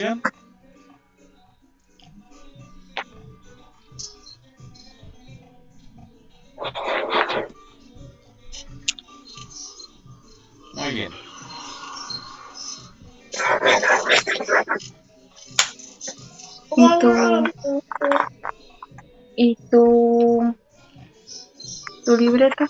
Muy bien. ¿Y tu libreta?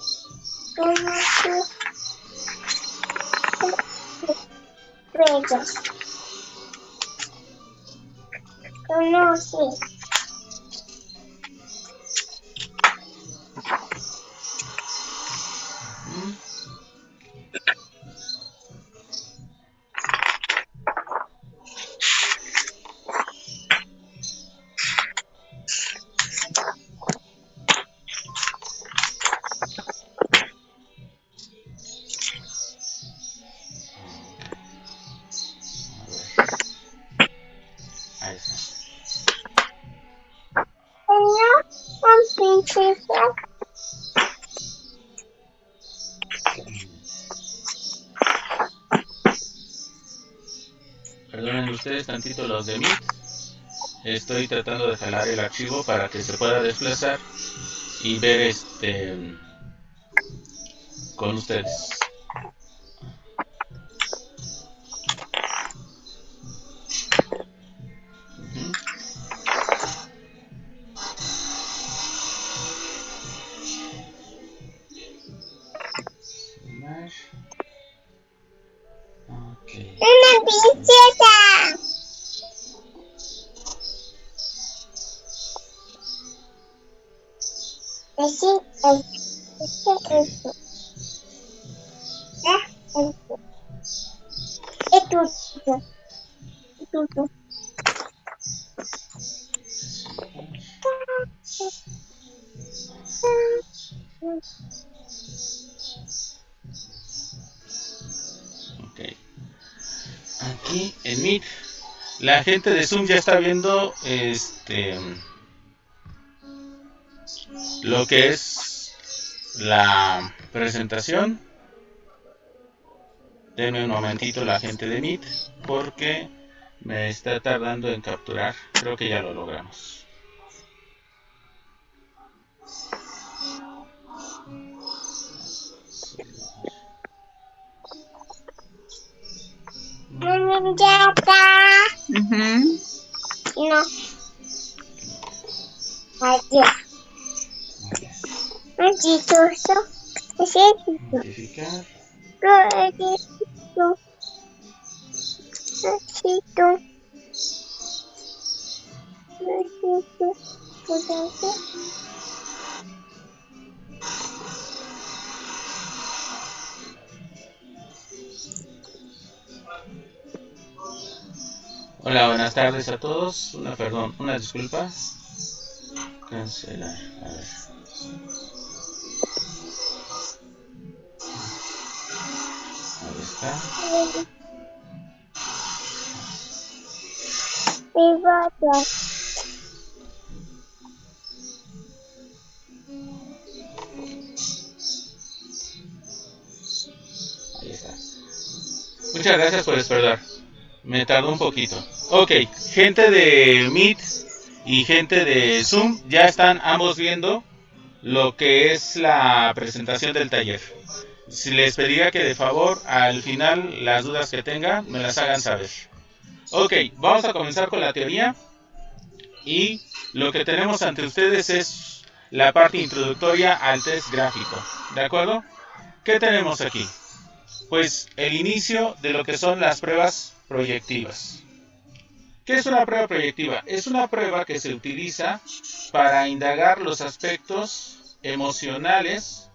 Ahí está. Perdonen ustedes tantito los de Meet. Estoy tratando de jalar el archivo para que se pueda desplazar y ver con ustedes. Okay. Una princesa. Okay. Aquí en Meet, la gente de Zoom ya está viendo lo que es la presentación. Denme un momentito la gente de Meet porque me está tardando en capturar. Creo que ya lo logramos. Ya está. No. Allá. Un chistoso. Identificar. Hola, buenas tardes a todos. Una disculpa. Cancelar. A ver. Ahí está. Ahí está. Muchas gracias por esperar. Me tardó un poquito. Ok, gente de Meet y gente de Zoom ya están ambos viendo lo que es la presentación del taller. Si les pediría que de favor al final las dudas que tengan me las hagan saber. Ok, vamos a comenzar con la teoría y lo que tenemos ante ustedes es la parte introductoria al test gráfico. ¿De acuerdo? ¿Qué tenemos aquí? Pues el inicio de lo que son las pruebas proyectivas. ¿Qué es una prueba proyectiva? Es una prueba que se utiliza para indagar los aspectos emocionales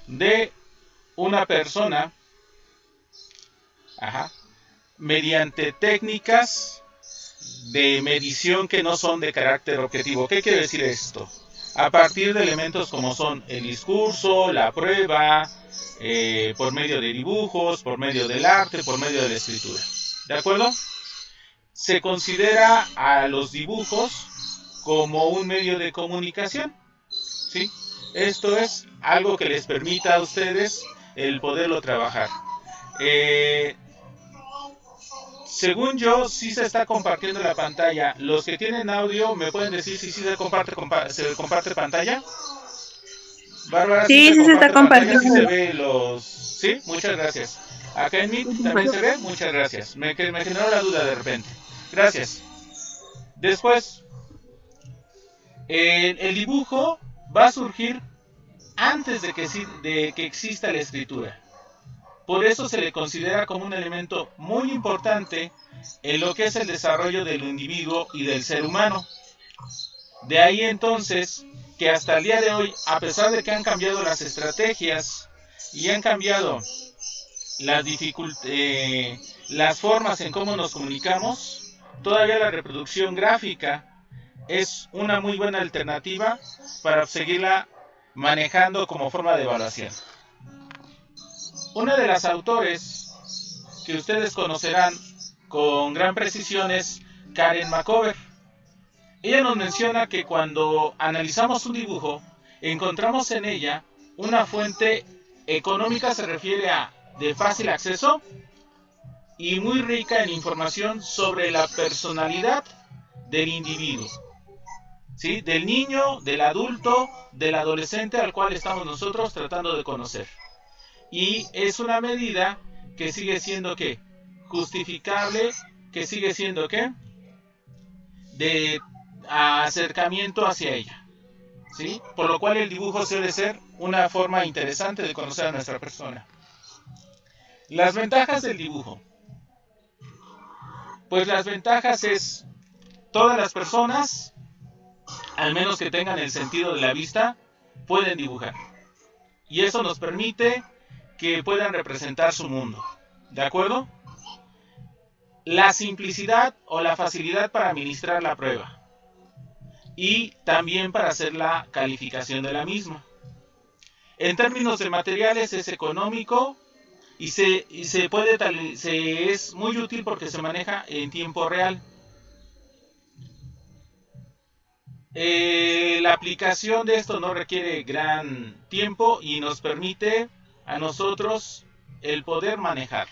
de una persona mediante técnicas de medición que no son de carácter objetivo. ¿Qué quiere decir esto? A partir de elementos como son el discurso, la prueba, por medio de dibujos, por medio del arte, por medio de la escritura. ¿De acuerdo? Se considera a los dibujos como un medio de comunicación, ¿sí? Esto es algo que les permita a ustedes el poderlo trabajar. Según yo, sí se está compartiendo la pantalla. Los que tienen audio, ¿me pueden decir si sí se comparte pantalla? Bárbara, ¿sí Sí, se sí se está comparte pantalla? ¿Sí compartiendo. se ve los...? ¿Sí? Muchas gracias. Acá en Meet también se ve. Muchas gracias. Me generó la duda de repente. Gracias. Después, el dibujo va a surgir antes de que exista la escritura. Por eso se le considera como un elemento muy importante en lo que es el desarrollo del individuo y del ser humano. De ahí entonces que hasta el día de hoy, a pesar de que han cambiado las estrategias y han cambiado las formas en cómo nos comunicamos, todavía la reproducción gráfica es una muy buena alternativa para seguirla manejando como forma de evaluación. Una de las autores que ustedes conocerán con gran precisión es Karen McCover. Ella nos menciona que cuando analizamos un dibujo, encontramos en ella una fuente económica, se refiere a de fácil acceso y muy rica en información sobre la personalidad del individuo, ¿sí? Del niño, del adulto, del adolescente al cual estamos nosotros tratando de conocer. Y es una medida que sigue siendo ¿qué? Justificable, que sigue siendo ¿qué? De acercamiento hacia ella, ¿sí? Por lo cual el dibujo suele ser una forma interesante de conocer a nuestra persona. Las ventajas del dibujo. Pues las ventajas es todas las personas, al menos que tengan el sentido de la vista, pueden dibujar. Y eso nos permite que puedan representar su mundo. ¿De acuerdo? La simplicidad o la facilidad para administrar la prueba. Y también para hacer la calificación de la misma. En términos de materiales es económico y es muy útil porque se maneja en tiempo real. La aplicación de esto no requiere gran tiempo y nos permite a nosotros el poder manejar.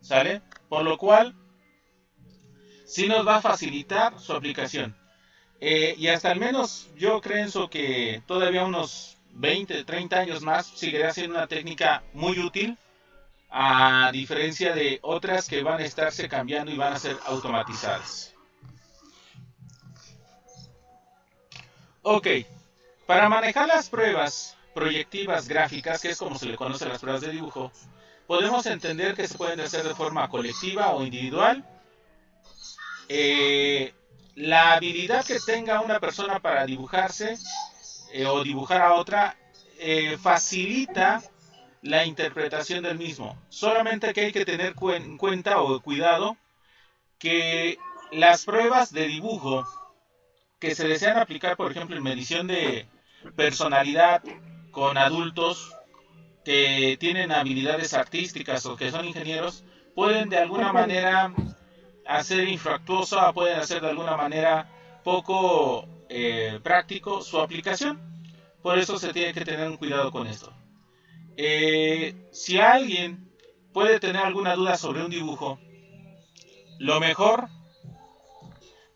¿Sale? Por lo cual, sí nos va a facilitar su aplicación. Y hasta al menos yo creo que todavía unos 20, 30 años más seguirá siendo una técnica muy útil, a diferencia de otras que van a estarse cambiando y van a ser automatizadas. Ok, para manejar las pruebas proyectivas gráficas, que es como se le conoce a las pruebas de dibujo, podemos entender que se pueden hacer de forma colectiva o individual. La habilidad que tenga una persona para dibujarse o dibujar a otra facilita la interpretación del mismo. Solamente que hay que tener en cuenta o cuidado que las pruebas de dibujo que se desean aplicar, por ejemplo, en medición de personalidad con adultos que tienen habilidades artísticas o que son ingenieros, pueden de alguna manera hacer infructuosa, pueden hacer de alguna manera poco práctico su aplicación. Por eso se tiene que tener un cuidado con esto. Si alguien puede tener alguna duda sobre un dibujo, lo mejor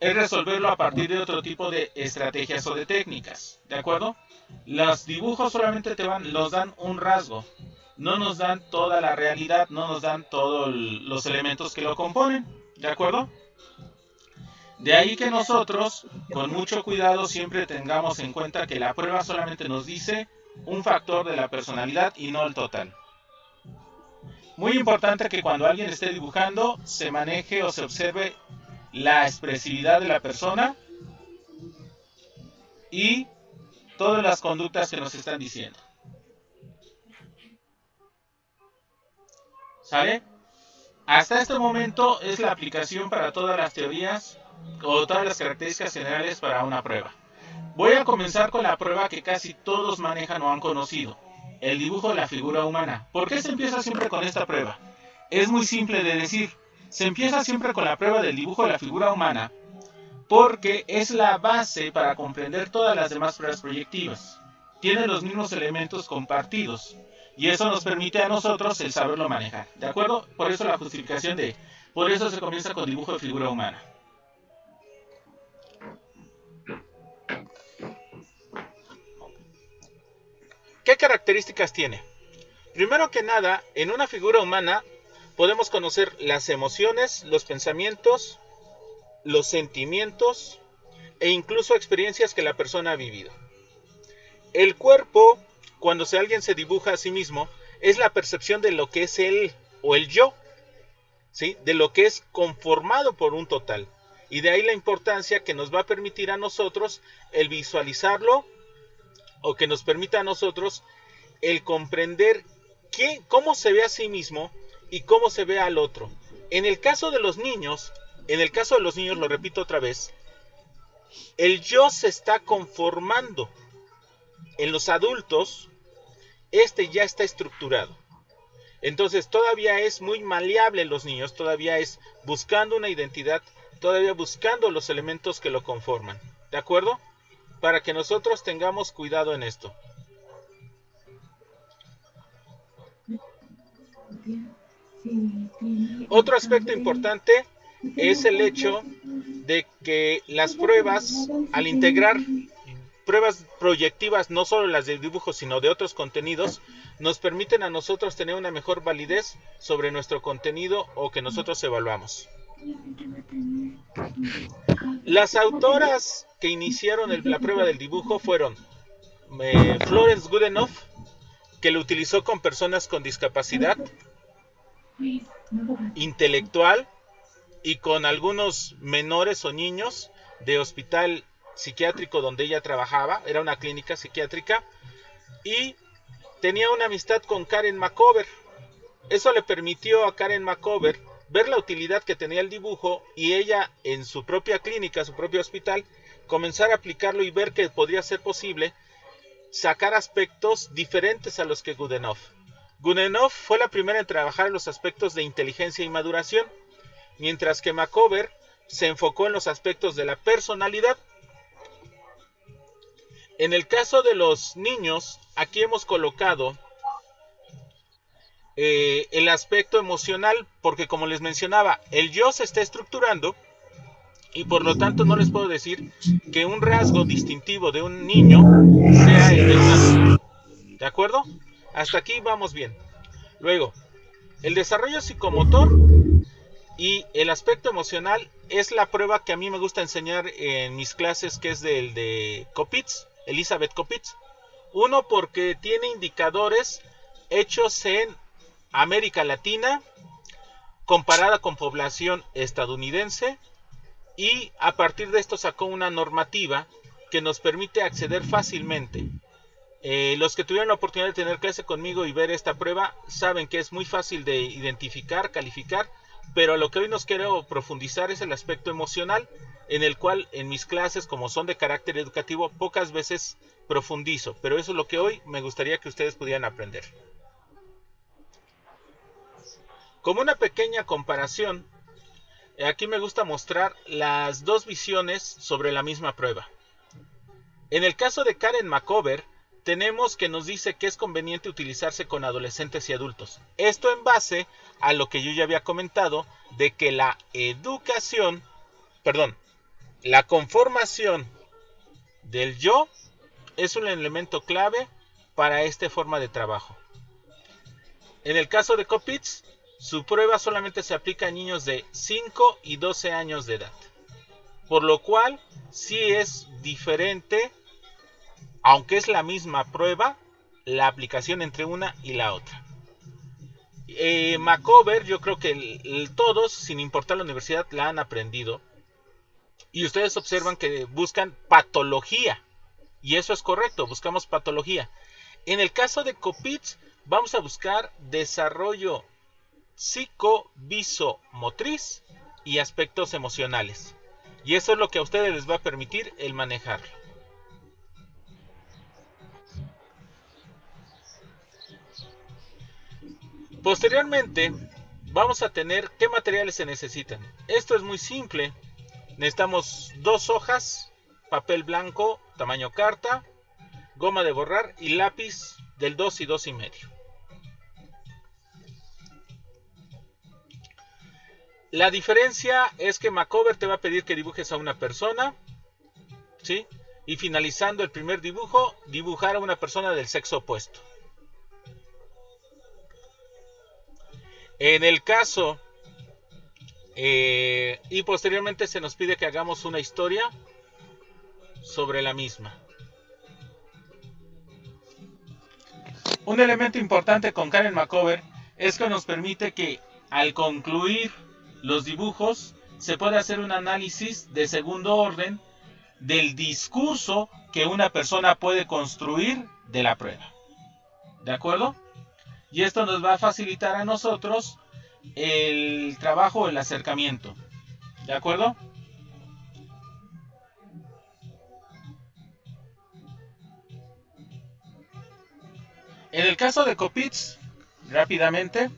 es resolverlo a partir de otro tipo de estrategias o de técnicas, ¿de acuerdo? Los dibujos solamente nos dan un rasgo, no nos dan toda la realidad, no nos dan todos los elementos que lo componen, ¿de acuerdo? De ahí que nosotros, con mucho cuidado, siempre tengamos en cuenta que la prueba solamente nos dice un factor de la personalidad y no el total. Muy importante que cuando alguien esté dibujando se maneje o se observe la expresividad de la persona y todas las conductas que nos están diciendo. ¿Sale? Hasta este momento es la aplicación para todas las teorías o todas las características generales para una prueba. Voy a comenzar con la prueba que casi todos manejan o han conocido, el dibujo de la figura humana. ¿Por qué se empieza siempre con esta prueba? Es muy simple de decir, se empieza siempre con la prueba del dibujo de la figura humana, porque es la base para comprender todas las demás pruebas proyectivas. Tiene los mismos elementos compartidos y eso nos permite a nosotros el saberlo manejar, ¿de acuerdo? Por eso la justificación de, por eso se comienza con dibujo de figura humana. ¿Qué características tiene? Primero que nada, en una figura humana podemos conocer las emociones, los pensamientos, los sentimientos e incluso experiencias que la persona ha vivido. El cuerpo, cuando alguien se dibuja a sí mismo, es la percepción de lo que es él o el yo, ¿sí? De lo que es conformado por un total. Y de ahí la importancia que nos va a permitir a nosotros el visualizarlo, o que nos permita a nosotros el comprender cómo se ve a sí mismo y cómo se ve al otro. En el caso de los niños, lo repito otra vez, el yo se está conformando. En los adultos, ya está estructurado. Entonces todavía es muy maleable en los niños, todavía es buscando una identidad, todavía buscando los elementos que lo conforman. ¿De acuerdo? Para que nosotros tengamos cuidado en esto. Otro aspecto importante es el hecho de que las pruebas, al integrar pruebas proyectivas, no solo las de dibujo, sino de otros contenidos, nos permiten a nosotros tener una mejor validez sobre nuestro contenido o que nosotros evaluamos. Las autoras que iniciaron la prueba del dibujo fueron Florence Goodenough, que lo utilizó con personas con discapacidad intelectual y con algunos menores o niños de hospital psiquiátrico donde ella trabajaba, era una clínica psiquiátrica, y tenía una amistad con Karen McCover. Eso le permitió a Karen McCover ver la utilidad que tenía el dibujo y ella en su propia clínica, su propio hospital, comenzar a aplicarlo y ver que podría ser posible sacar aspectos diferentes a los que Goodenough. Goodenough fue la primera en trabajar en los aspectos de inteligencia y maduración, mientras que McCover se enfocó en los aspectos de la personalidad. En el caso de los niños, aquí hemos colocado el aspecto emocional, porque como les mencionaba, el yo se está estructurando y por lo tanto no les puedo decir que un rasgo distintivo de un niño sea el de un adulto. ¿De acuerdo? Hasta aquí vamos bien. Luego, el desarrollo psicomotor y el aspecto emocional es la prueba que a mí me gusta enseñar en mis clases, que es del de Kopitz, Elizabeth Kopitz. Uno, porque tiene indicadores hechos en América Latina, comparada con población estadounidense, y a partir de esto sacó una normativa que nos permite acceder fácilmente. Los que tuvieron la oportunidad de tener clase conmigo y ver esta prueba saben que es muy fácil de identificar, calificar, pero a lo que hoy nos quiero profundizar es el aspecto emocional, en el cual en mis clases, como son de carácter educativo, pocas veces profundizo, pero eso es lo que hoy me gustaría que ustedes pudieran aprender. Como una pequeña comparación, aquí me gusta mostrar las dos visiones sobre la misma prueba. En el caso de Karen McCover, tenemos que nos dice que es conveniente utilizarse con adolescentes y adultos. Esto en base a lo que yo ya había comentado, de que la conformación del yo es un elemento clave para esta forma de trabajo. En el caso de Kopitz, su prueba solamente se aplica a niños de 5 y 12 años de edad. Por lo cual, sí es diferente, aunque es la misma prueba, la aplicación entre una y la otra. McCover, yo creo que todos, sin importar la universidad, la han aprendido. Y ustedes observan que buscan patología. Y eso es correcto, buscamos patología. En el caso de Kopitz, vamos a buscar desarrollo psicovisomotriz y aspectos emocionales. Y eso es lo que a ustedes les va a permitir el manejarlo. Posteriormente, vamos a tener qué materiales se necesitan. Esto es muy simple. Necesitamos 2 hojas, papel blanco, tamaño carta, goma de borrar y lápiz del 2 y 2,5. La diferencia es que Macover te va a pedir que dibujes a una persona, ¿sí? Y finalizando el primer dibujo, dibujar a una persona del sexo opuesto. En el caso, y posteriormente se nos pide que hagamos una historia sobre la misma. Un elemento importante con Karen Macover es que nos permite que al concluir los dibujos se puede hacer un análisis de segundo orden del discurso que una persona puede construir de la prueba. ¿De acuerdo? Y esto nos va a facilitar a nosotros el trabajo, el acercamiento. ¿De acuerdo? En el caso de Coppits, rápidamente,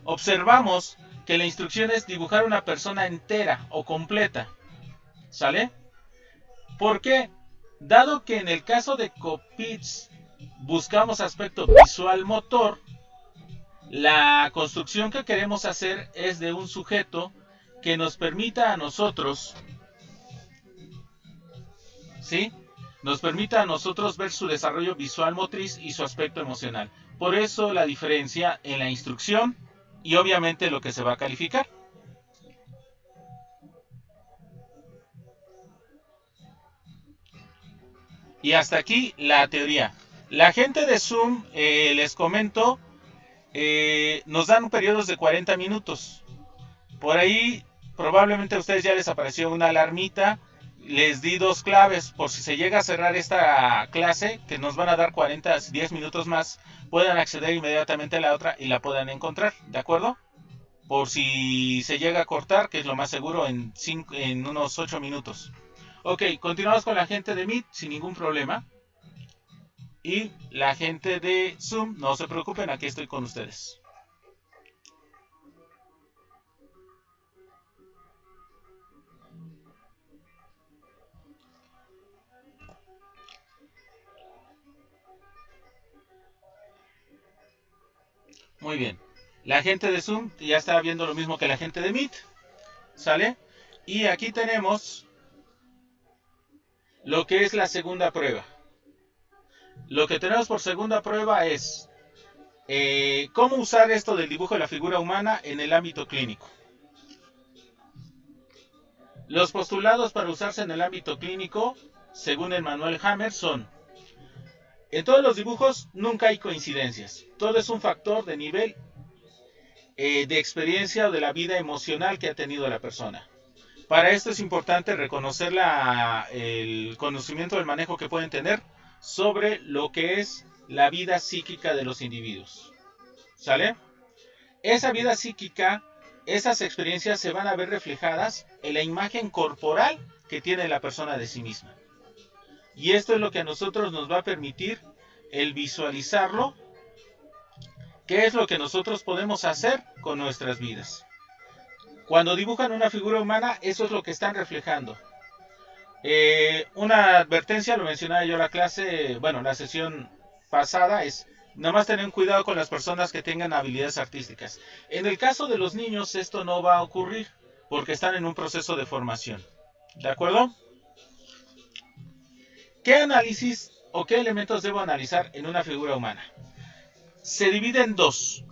observamos que la instrucción es dibujar una persona entera o completa. ¿Sale? ¿Por qué? Dado que en el caso de Coppits buscamos aspecto visual motor, la construcción que queremos hacer es de un sujeto que nos permita a nosotros, ¿sí? Nos permita a nosotros ver su desarrollo visual motriz y su aspecto emocional. Por eso la diferencia en la instrucción y obviamente lo que se va a calificar. Y hasta aquí la teoría. La gente de Zoom, les comento, nos dan periodos de 40 minutos. Por ahí probablemente a ustedes ya les apareció una alarmita. Les di 2 claves por si se llega a cerrar esta clase, que nos van a dar 10 minutos más, puedan acceder inmediatamente a la otra y la puedan encontrar, ¿de acuerdo? Por si se llega a cortar, que es lo más seguro, en unos 8 minutos. Ok, continuamos con la gente de Meet sin ningún problema. Y la gente de Zoom, no se preocupen, aquí estoy con ustedes. Muy bien. La gente de Zoom ya está viendo lo mismo que la gente de Meet. ¿Sale? Y aquí tenemos lo que es la segunda prueba. Lo que tenemos por segunda prueba es cómo usar esto del dibujo de la figura humana en el ámbito clínico. Los postulados para usarse en el ámbito clínico, según el manual Hammer, son: en todos los dibujos nunca hay coincidencias. Todo es un factor de nivel de experiencia o de la vida emocional que ha tenido la persona. Para esto es importante reconocer el conocimiento del manejo que pueden tener sobre lo que es la vida psíquica de los individuos. ¿Sale? Esa vida psíquica, esas experiencias se van a ver reflejadas en la imagen corporal que tiene la persona de sí misma. Y esto es lo que a nosotros nos va a permitir el visualizarlo, qué es lo que nosotros podemos hacer con nuestras vidas. Cuando dibujan una figura humana, eso es lo que están reflejando. Una advertencia, lo mencionaba yo en la clase, la sesión pasada, es nomás tener cuidado con las personas que tengan habilidades artísticas. En el caso de los niños esto no va a ocurrir porque están en un proceso de formación. ¿De acuerdo? ¿Qué análisis o qué elementos debo analizar en una figura humana? Se divide en 2: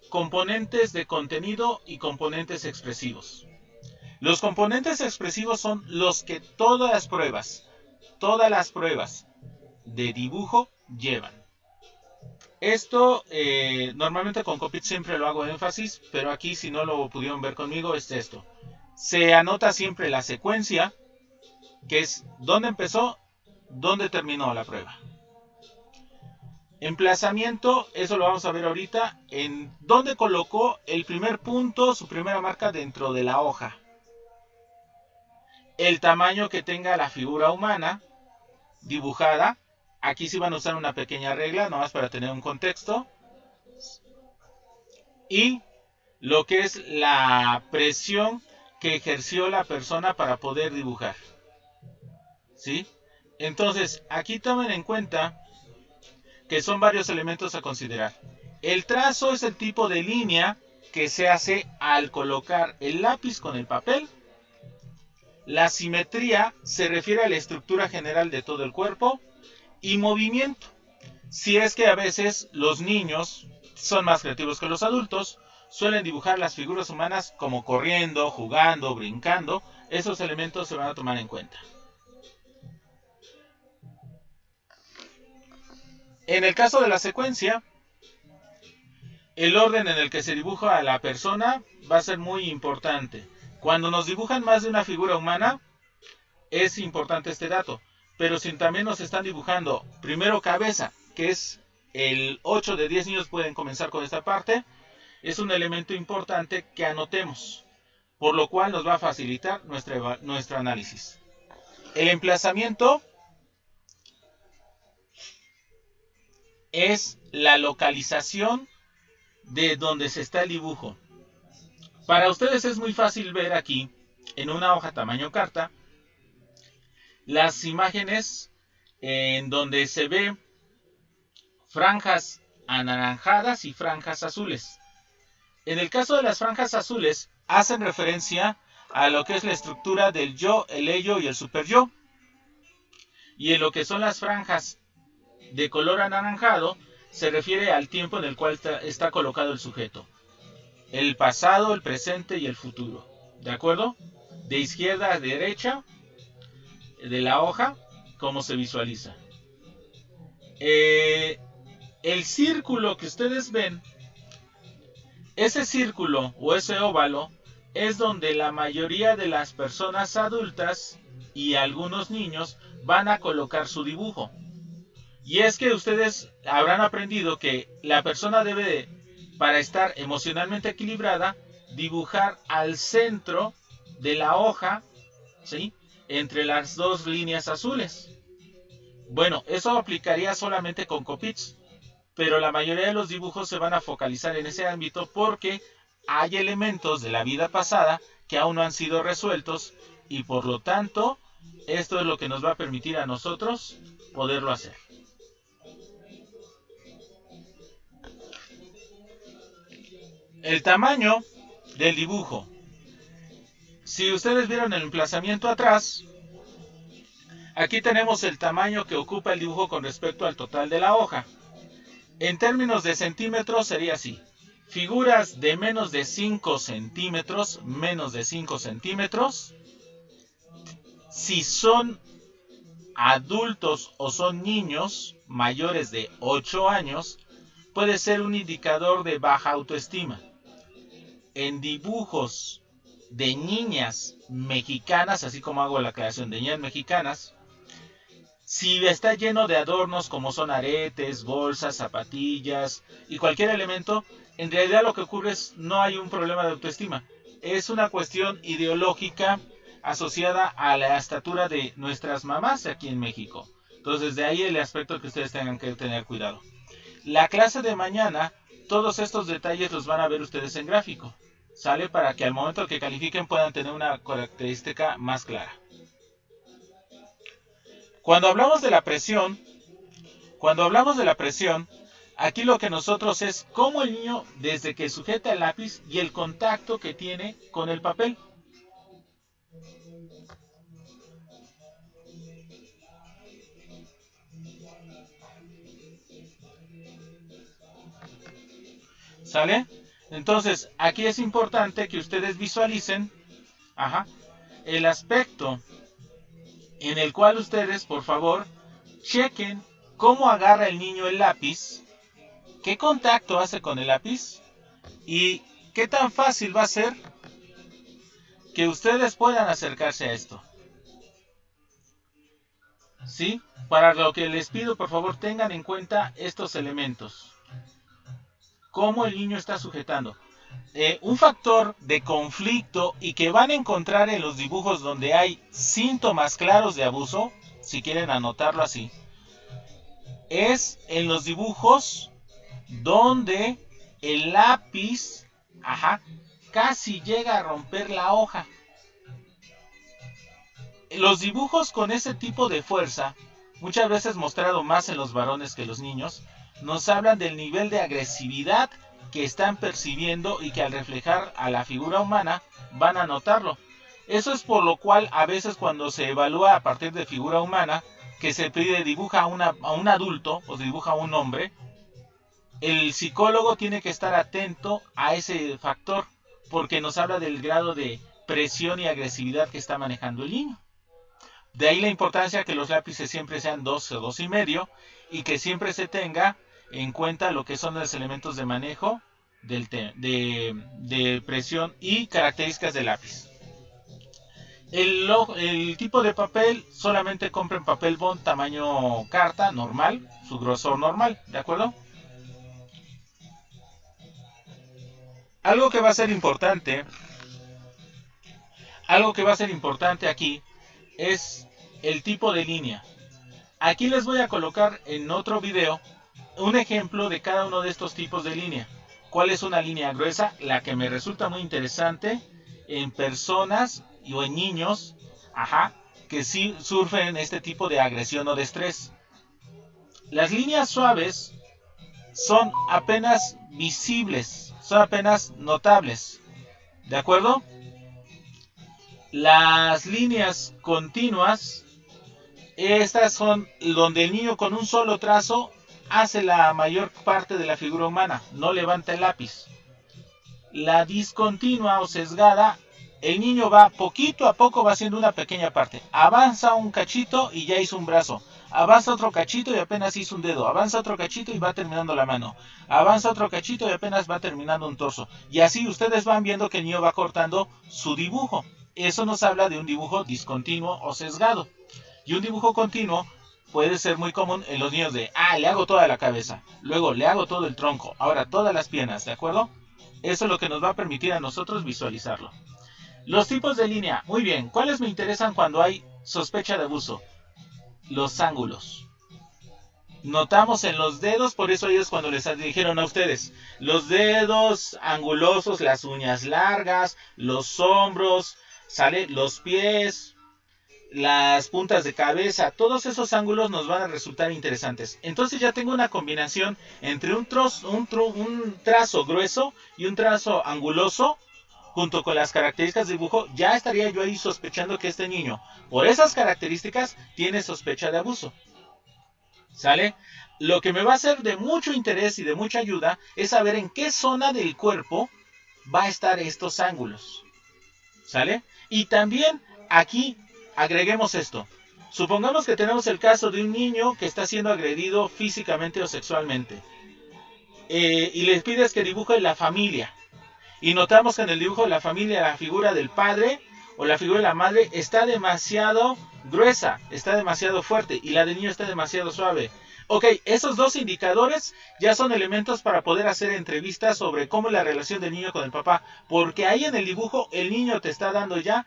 componentes de contenido y componentes expresivos. Los componentes expresivos son los que todas las pruebas de dibujo llevan. Esto normalmente con Coppits siempre lo hago énfasis, pero aquí si no lo pudieron ver conmigo es esto. Se anota siempre la secuencia, que es dónde empezó, dónde terminó la prueba. Emplazamiento, eso lo vamos a ver ahorita, en dónde colocó el primer punto, su primera marca dentro de la hoja. El tamaño que tenga la figura humana dibujada. Aquí sí van a usar una pequeña regla, nomás para tener un contexto. Y lo que es la presión que ejerció la persona para poder dibujar. ¿Sí? Entonces, aquí tomen en cuenta que son varios elementos a considerar. El trazo es el tipo de línea que se hace al colocar el lápiz con el papel. La simetría se refiere a la estructura general de todo el cuerpo. Y movimiento, si es que a veces los niños son más creativos que los adultos, suelen dibujar las figuras humanas como corriendo, jugando, brincando. Esos elementos se van a tomar en cuenta. En el caso de la secuencia, el orden en el que se dibuja a la persona va a ser muy importante. Cuando nos dibujan más de una figura humana, es importante este dato. Pero si también nos están dibujando primero cabeza, que es el 8 de 10 niños pueden comenzar con esta parte, es un elemento importante que anotemos, por lo cual nos va a facilitar nuestro análisis. El emplazamiento es la localización de donde se está el dibujo. Para ustedes es muy fácil ver aquí, en una hoja tamaño carta, las imágenes en donde se ve franjas anaranjadas y franjas azules. En el caso de las franjas azules, hacen referencia a lo que es la estructura del yo, el ello y el superyo. Y en lo que son las franjas de color anaranjado, se refiere al tiempo en el cual está colocado el sujeto. El pasado, el presente y el futuro. ¿De acuerdo? De izquierda a derecha de la hoja, ¿cómo se visualiza? El círculo que ustedes ven, ese círculo o ese óvalo, es donde la mayoría de las personas adultas y algunos niños van a colocar su dibujo. Y es que ustedes habrán aprendido que la persona debe, para estar emocionalmente equilibrada, dibujar al centro de la hoja, ¿sí?, entre las dos líneas azules. Bueno, eso aplicaría solamente con Copics, pero la mayoría de los dibujos se van a focalizar en ese ámbito porque hay elementos de la vida pasada que aún no han sido resueltos y por lo tanto esto es lo que nos va a permitir a nosotros poderlo hacer. El tamaño del dibujo. Si ustedes vieron el emplazamiento atrás, aquí tenemos el tamaño que ocupa el dibujo con respecto al total de la hoja. En términos de centímetros sería así. Figuras de menos de 5 centímetros, si son adultos o son niños mayores de 8 años, puede ser un indicador de baja autoestima. En dibujos de niñas mexicanas, así como hago la aclaración de niñas mexicanas, si está lleno de adornos como son aretes, bolsas, zapatillas y cualquier elemento, en realidad lo que ocurre es no hay un problema de autoestima. Es una cuestión ideológica asociada a la estatura de nuestras mamás aquí en México. Entonces de ahí el aspecto que ustedes tengan que tener cuidado. La clase de mañana, todos estos detalles los van a ver ustedes en gráfico. ¿Sale? Para que al momento que califiquen puedan tener una característica más clara. Cuando hablamos de la presión, aquí lo que nosotros es cómo el niño desde que sujeta el lápiz y el contacto que tiene con el papel. ¿Sale? Entonces, aquí es importante que ustedes visualicen el aspecto en el cual ustedes, por favor, chequen cómo agarra el niño el lápiz, qué contacto hace con el lápiz y qué tan fácil va a ser que ustedes puedan acercarse a esto. ¿Sí? Para lo que les pido, por favor, tengan en cuenta estos elementos. Cómo el niño está sujetando. Un factor de conflicto y que van a encontrar en los dibujos donde hay síntomas claros de abuso, si quieren anotarlo así, es en los dibujos donde el lápiz casi llega a romper la hoja. Los dibujos con ese tipo de fuerza, muchas veces mostrado más en los varones que en los niños, nos hablan del nivel de agresividad que están percibiendo y que al reflejar a la figura humana van a notarlo. Eso es por lo cual a veces cuando se evalúa a partir de figura humana, que se pide dibuja a un adulto o dibuja a un hombre, el psicólogo tiene que estar atento a ese factor porque nos habla del grado de presión y agresividad que está manejando el niño. De ahí la importancia que los lápices siempre sean 2 o 2,5 y que siempre se tenga en cuenta lo que son los elementos de manejo de presión y características del lápiz. El tipo de papel, solamente compren papel bond tamaño carta normal, su grosor normal, ¿de acuerdo? Algo que va a ser importante aquí es el tipo de línea. Aquí les voy a colocar en otro video un ejemplo de cada uno de estos tipos de línea. ¿Cuál es una línea gruesa? La que me resulta muy interesante en personas o en niños, que sí sufren este tipo de agresión o de estrés. Las líneas suaves son apenas visibles, son apenas notables, ¿de acuerdo? Las líneas continuas, estas son donde el niño con un solo trazo hace la mayor parte de la figura humana, no levanta el lápiz. La discontinua o sesgada, el niño va poquito a poco, va haciendo una pequeña parte. Avanza un cachito y ya hizo un brazo. Avanza otro cachito y apenas hizo un dedo. Avanza otro cachito y va terminando la mano. Avanza otro cachito y apenas va terminando un torso. Y así ustedes van viendo que el niño va cortando su dibujo. Eso nos habla de un dibujo discontinuo o sesgado. Y un dibujo continuo puede ser muy común en los niños de, le hago toda la cabeza, luego le hago todo el tronco, ahora todas las piernas, ¿de acuerdo? Eso es lo que nos va a permitir a nosotros visualizarlo. Los tipos de línea, muy bien, ¿cuáles me interesan cuando hay sospecha de abuso? Los ángulos. Notamos en los dedos, por eso ellos cuando les dijeron a ustedes, los dedos angulosos, las uñas largas, los hombros, ¿sale? Los pies, las puntas de cabeza, todos esos ángulos nos van a resultar interesantes. Entonces ya tengo una combinación entre un trazo grueso y un trazo anguloso, junto con las características de dibujo. Ya estaría yo ahí sospechando que este niño, por esas características, tiene sospecha de abuso. ¿Sale? Lo que me va a ser de mucho interés y de mucha ayuda es saber en qué zona del cuerpo va a estar estos ángulos. ¿Sale? Y también aquí agreguemos esto. Supongamos que tenemos el caso de un niño que está siendo agredido físicamente o sexualmente. Y les pides que dibuje la familia. Y notamos que en el dibujo de la familia la figura del padre o la figura de la madre está demasiado gruesa, está demasiado fuerte, y la del niño está demasiado suave. Ok, esos dos indicadores ya son elementos para poder hacer entrevistas sobre cómo es la relación del niño con el papá, porque ahí en el dibujo el niño te está dando ya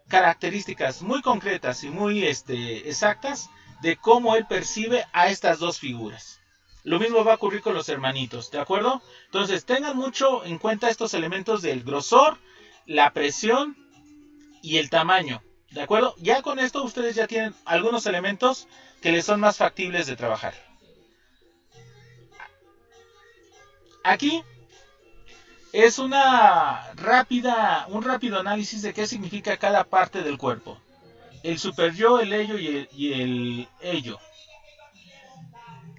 características muy concretas y muy exactas de cómo él percibe a estas dos figuras. Lo mismo va a ocurrir con los hermanitos, ¿de acuerdo? Entonces tengan mucho en cuenta estos elementos del grosor, la presión y el tamaño, ¿de acuerdo? Ya con esto ustedes ya tienen algunos elementos que les son más factibles de trabajar. Aquí es un rápido análisis de qué significa cada parte del cuerpo. El superyo, el ello y el ello.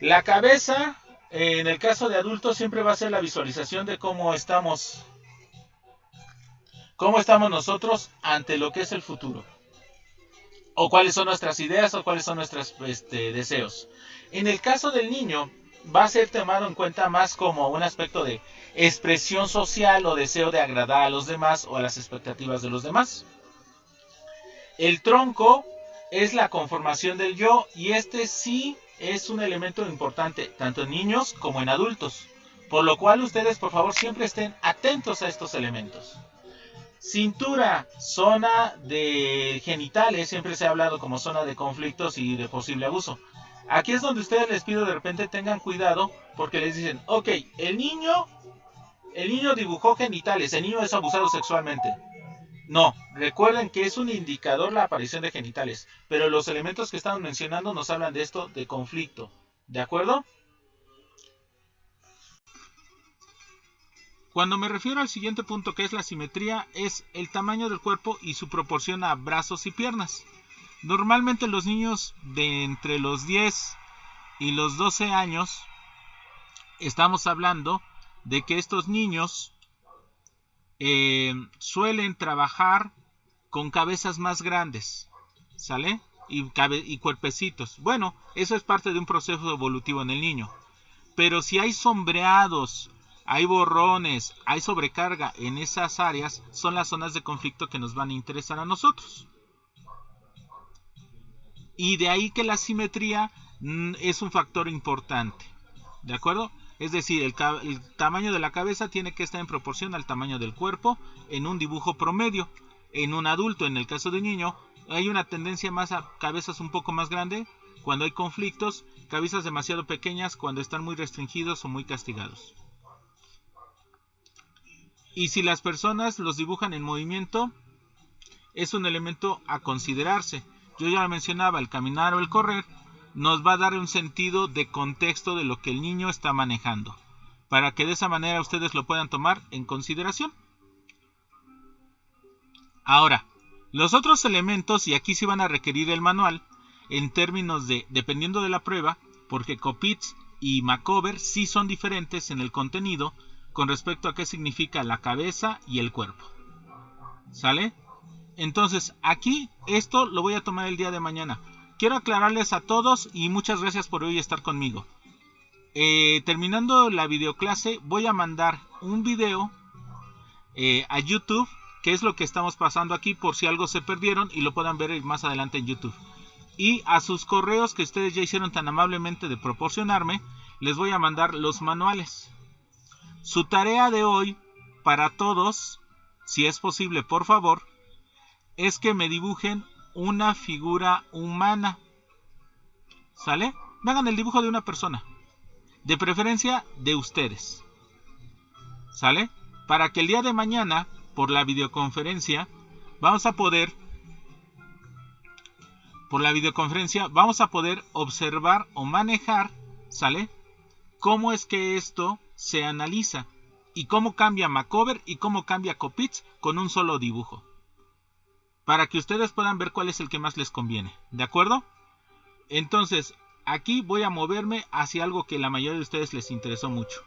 La cabeza, en el caso de adultos, siempre va a ser la visualización de cómo estamos nosotros ante lo que es el futuro. O cuáles son nuestras ideas o cuáles son nuestros deseos. En el caso del niño, va a ser tomado en cuenta más como un aspecto de expresión social o deseo de agradar a los demás o a las expectativas de los demás. El tronco es la conformación del yo, y sí es un elemento importante tanto en niños como en adultos, por lo cual ustedes por favor siempre estén atentos a estos elementos. Cintura, zona de genitales, siempre se ha hablado como zona de conflictos y de posible abuso. Aquí es donde ustedes les pido de repente tengan cuidado, porque les dicen, ok, el niño el niño dibujó genitales, el niño es abusado sexualmente. No, recuerden que es un indicador la aparición de genitales, pero los elementos que estamos mencionando nos hablan de esto, de conflicto. ¿De acuerdo? Cuando me refiero al siguiente punto, que es la simetría, es el tamaño del cuerpo y su proporción a brazos y piernas. Normalmente los niños de entre los 10 y los 12 años, estamos hablando de que estos niños suelen trabajar con cabezas más grandes, ¿sale? Y cuerpecitos. Bueno, eso es parte de un proceso evolutivo en el niño. Pero si hay sombreados, hay borrones, hay sobrecarga en esas áreas, son las zonas de conflicto que nos van a interesar a nosotros. Y de ahí que la simetría es un factor importante. ¿De acuerdo? Es decir, el tamaño de la cabeza tiene que estar en proporción al tamaño del cuerpo en un dibujo promedio. En un adulto, en el caso de un niño, hay una tendencia más a cabezas un poco más grandes cuando hay conflictos, cabezas demasiado pequeñas cuando están muy restringidos o muy castigados. Y si las personas los dibujan en movimiento, es un elemento a considerarse. Yo ya lo mencionaba, el caminar o el correr nos va a dar un sentido de contexto de lo que el niño está manejando, para que de esa manera ustedes lo puedan tomar en consideración. Ahora, los otros elementos, y aquí sí van a requerir el manual, en términos de, dependiendo de la prueba, porque Kopitz y Makover sí son diferentes en el contenido con respecto a qué significa la cabeza y el cuerpo. ¿Sale? Entonces, aquí esto lo voy a tomar el día de mañana. Quiero aclararles a todos y muchas gracias por hoy estar conmigo. Terminando la videoclase, voy a mandar un video a YouTube, que es lo que estamos pasando aquí por si algo se perdieron y lo puedan ver más adelante en YouTube. Y a sus correos que ustedes ya hicieron tan amablemente de proporcionarme, les voy a mandar los manuales. Su tarea de hoy, para todos, si es posible, por favor, es que me dibujen una figura humana. ¿Sale? Me hagan el dibujo de una persona. De preferencia de ustedes. ¿Sale? Para que el día de mañana, por la videoconferencia, vamos a poder observar o manejar, ¿sale? Cómo es que esto se analiza y cómo cambia Makover y cómo cambia Kopitz con un solo dibujo. Para que ustedes puedan ver cuál es el que más les conviene. ¿De acuerdo? Entonces, aquí voy a moverme hacia algo que la mayoría de ustedes les interesó mucho.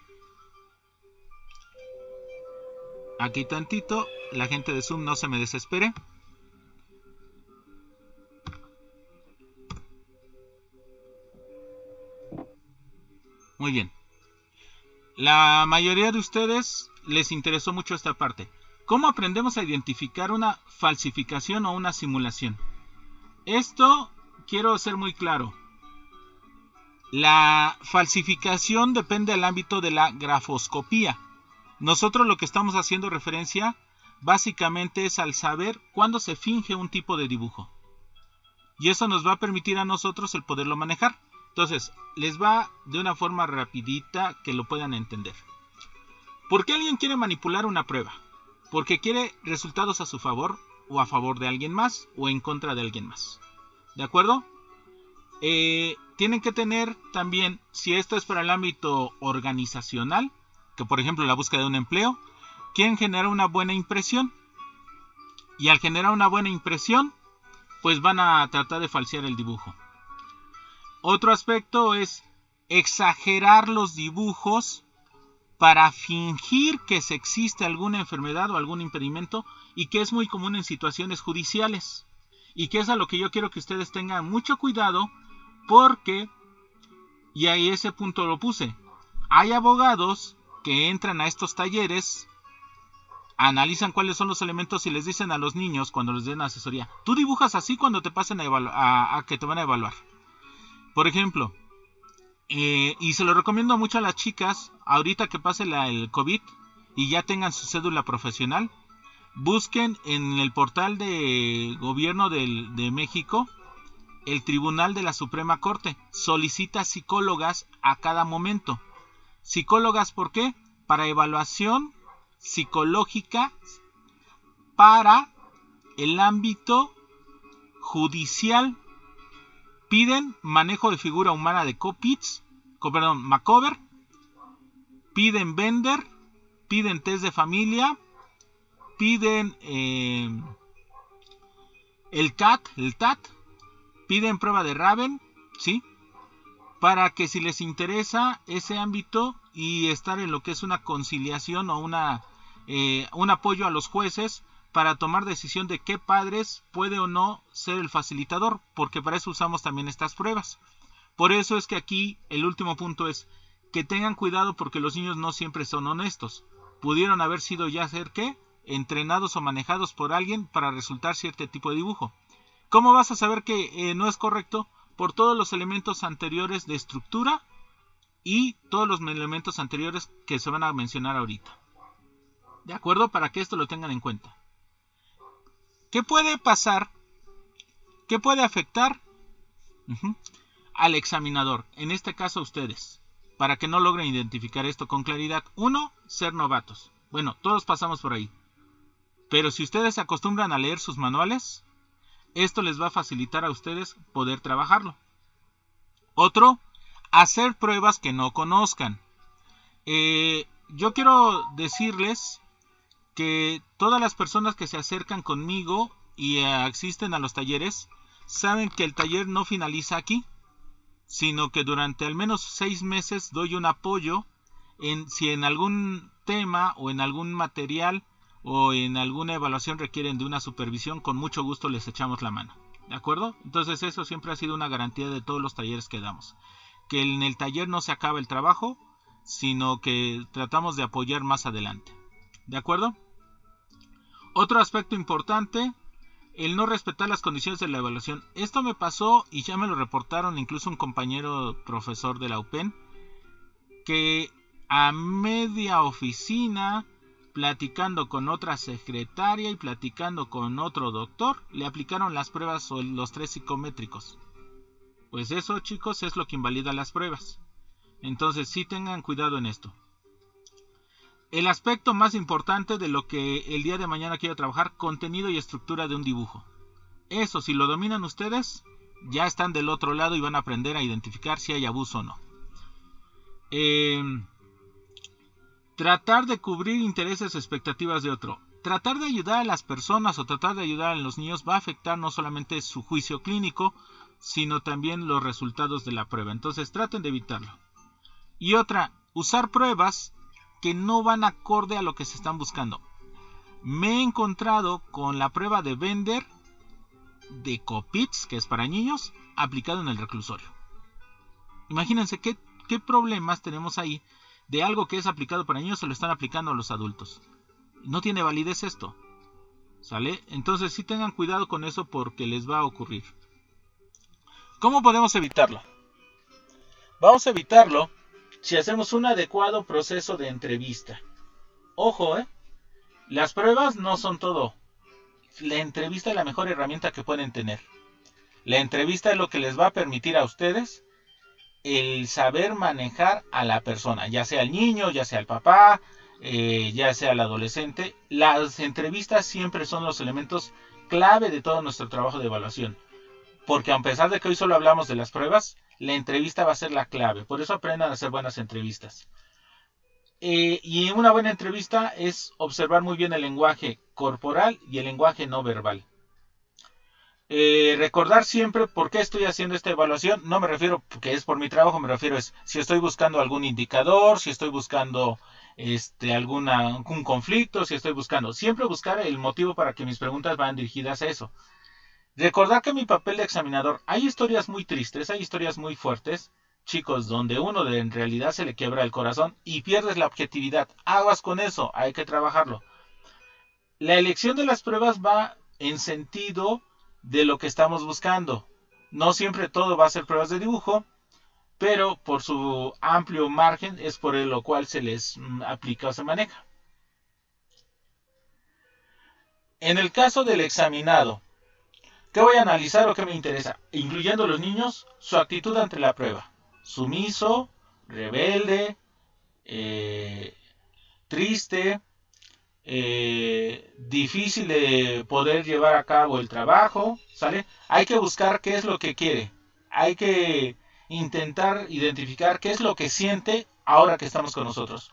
Aquí tantito, la gente de Zoom no se me desespere. Muy bien. La mayoría de ustedes les interesó mucho esta parte. ¿Cómo aprendemos a identificar una falsificación o una simulación? Esto quiero ser muy claro. La falsificación depende del ámbito de la grafoscopía. Nosotros lo que estamos haciendo referencia básicamente es al saber cuándo se finge un tipo de dibujo. Y eso nos va a permitir a nosotros el poderlo manejar. Entonces, les va de una forma rapidita que lo puedan entender. ¿Por qué alguien quiere manipular una prueba? Porque quiere resultados a su favor o a favor de alguien más o en contra de alguien más. ¿De acuerdo? Tienen que tener también, si esto es para el ámbito organizacional, que por ejemplo la búsqueda de un empleo, quieren generar una buena impresión. Y al generar una buena impresión, pues van a tratar de falsear el dibujo. Otro aspecto es exagerar los dibujos para fingir que se existe alguna enfermedad o algún impedimento y que es muy común en situaciones judiciales. Y que es a lo que yo quiero que ustedes tengan mucho cuidado porque, y ahí ese punto lo puse, hay abogados que entran a estos talleres, analizan cuáles son los elementos y les dicen a los niños cuando les den asesoría, tú dibujas así cuando te pasen a que te van a evaluar. Por ejemplo, y se lo recomiendo mucho a las chicas, ahorita que pase el COVID y ya tengan su cédula profesional, busquen en el portal de gobierno de México, el Tribunal de la Suprema Corte, solicita psicólogas a cada momento. Psicólogas, ¿por qué? para evaluación psicológica para el ámbito judicial. Piden manejo de figura humana de Macover, piden Bender, piden test de familia, piden el TAT, piden prueba de Raven, ¿sí? Para que si les interesa ese ámbito y estar en lo que es una conciliación o un apoyo a los jueces para tomar decisión de qué padres puede o no ser el facilitador, porque para eso usamos también estas pruebas. Por eso es que aquí el último punto es que tengan cuidado, porque los niños no siempre son honestos. Pudieron haber sido ya entrenados o manejados por alguien para resultar cierto tipo de dibujo. ¿Cómo vas a saber que no es correcto? Por todos los elementos anteriores de estructura y todos los elementos anteriores que se van a mencionar ahorita. ¿De acuerdo? Para que esto lo tengan en cuenta. ¿Qué puede pasar? ¿Qué puede afectar al examinador? En este caso a ustedes, para que no logren identificar esto con claridad. 1. Ser novatos. Bueno, todos pasamos por ahí. Pero si ustedes se acostumbran a leer sus manuales, esto les va a facilitar a ustedes poder trabajarlo. Otro, hacer pruebas que no conozcan. Yo quiero decirles que todas las personas que se acercan conmigo y asisten a los talleres saben que el taller no finaliza aquí, sino que durante al menos 6 meses doy un apoyo si en algún tema o en algún material o en alguna evaluación requieren de una supervisión, con mucho gusto les echamos la mano. ¿De acuerdo? Entonces eso siempre ha sido una garantía de todos los talleres que damos. Que en el taller no se acaba el trabajo, sino que tratamos de apoyar más adelante. ¿De acuerdo? Otro aspecto importante, el no respetar las condiciones de la evaluación. Esto me pasó y ya me lo reportaron incluso un compañero profesor de la UPEN, que a media oficina, platicando con otra secretaria y platicando con otro doctor, le aplicaron las pruebas o los 3 psicométricos. Pues eso, chicos, es lo que invalida las pruebas. Entonces sí tengan cuidado en esto. El aspecto más importante de lo que el día de mañana quiero trabajar, contenido y estructura de un dibujo. Eso, si lo dominan ustedes, ya están del otro lado y van a aprender a identificar si hay abuso o no. Tratar de cubrir intereses o expectativas de otro. Tratar de ayudar a las personas o tratar de ayudar a los niños va a afectar no solamente su juicio clínico, sino también los resultados de la prueba. Entonces traten de evitarlo. Y otra, usar pruebas que no van acorde a lo que se están buscando. Me he encontrado con la prueba de Bender de Copitz, que es para niños, aplicado en el reclusorio. Imagínense qué problemas tenemos ahí de algo que es aplicado para niños, se lo están aplicando a los adultos. No tiene validez esto, ¿sale? Entonces sí tengan cuidado con eso, porque les va a ocurrir. ¿Cómo podemos evitarlo? Vamos a evitarlo si hacemos un adecuado proceso de entrevista. Ojo, las pruebas no son todo. La entrevista es la mejor herramienta que pueden tener. La entrevista es lo que les va a permitir a ustedes el saber manejar a la persona, ya sea el niño, ya sea el papá, ya sea el adolescente. Las entrevistas siempre son los elementos clave de todo nuestro trabajo de evaluación, porque a pesar de que hoy solo hablamos de las pruebas, la entrevista va a ser la clave. Por eso aprendan a hacer buenas entrevistas. Y una buena entrevista es observar muy bien el lenguaje corporal y el lenguaje no verbal. Recordar siempre por qué estoy haciendo esta evaluación. No me refiero que es por mi trabajo, me refiero es si estoy buscando algún indicador, si estoy buscando algún conflicto, si estoy buscando. Siempre buscar el motivo para que mis preguntas vayan dirigidas a eso. Recordar que mi papel de examinador, hay historias muy tristes, hay historias muy fuertes, chicos, donde uno en realidad se le quiebra el corazón y pierdes la objetividad. Aguas con eso, hay que trabajarlo. La elección de las pruebas va en sentido de lo que estamos buscando. No siempre todo va a ser pruebas de dibujo, pero por su amplio margen es por lo cual se les aplica o se maneja. En el caso del examinado, ¿qué voy a analizar o qué me interesa? Incluyendo los niños, su actitud ante la prueba. Sumiso, rebelde, triste, difícil de poder llevar a cabo el trabajo, ¿sale? Hay que buscar qué es lo que quiere. Hay que intentar identificar qué es lo que siente ahora que estamos con nosotros.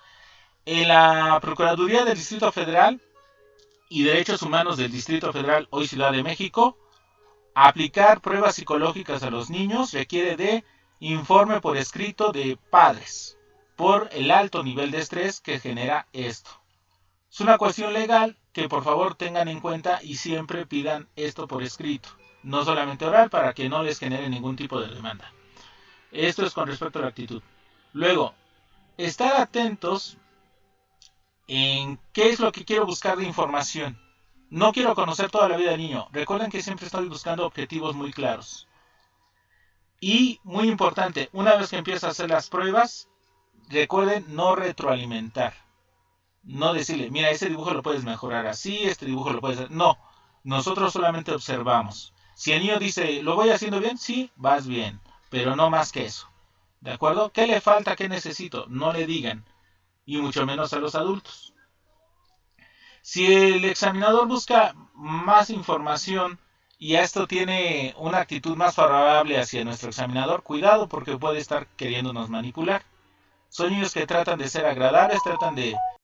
En la Procuraduría del Distrito Federal y Derechos Humanos del Distrito Federal, hoy Ciudad de México, aplicar pruebas psicológicas a los niños requiere de informe por escrito de padres por el alto nivel de estrés que genera esto. Es una cuestión legal que por favor tengan en cuenta y siempre pidan esto por escrito, no solamente oral, para que no les genere ningún tipo de demanda. Esto es con respecto a la actitud. Luego, estar atentos en qué es lo que quiero buscar de información. No quiero conocer toda la vida del niño. Recuerden que siempre estoy buscando objetivos muy claros. Y muy importante, una vez que empieza a hacer las pruebas, recuerden no retroalimentar. No decirle, mira, ese dibujo lo puedes mejorar así, este dibujo lo puedes... No, nosotros solamente observamos. Si el niño dice, ¿lo voy haciendo bien? Sí, vas bien, pero no más que eso. ¿De acuerdo? ¿Qué le falta? ¿Qué necesito? No le digan. Y mucho menos a los adultos. Si el examinador busca más información y esto tiene una actitud más favorable hacia nuestro examinador, cuidado porque puede estar queriéndonos manipular. Son niños que tratan de ser agradables, tratan de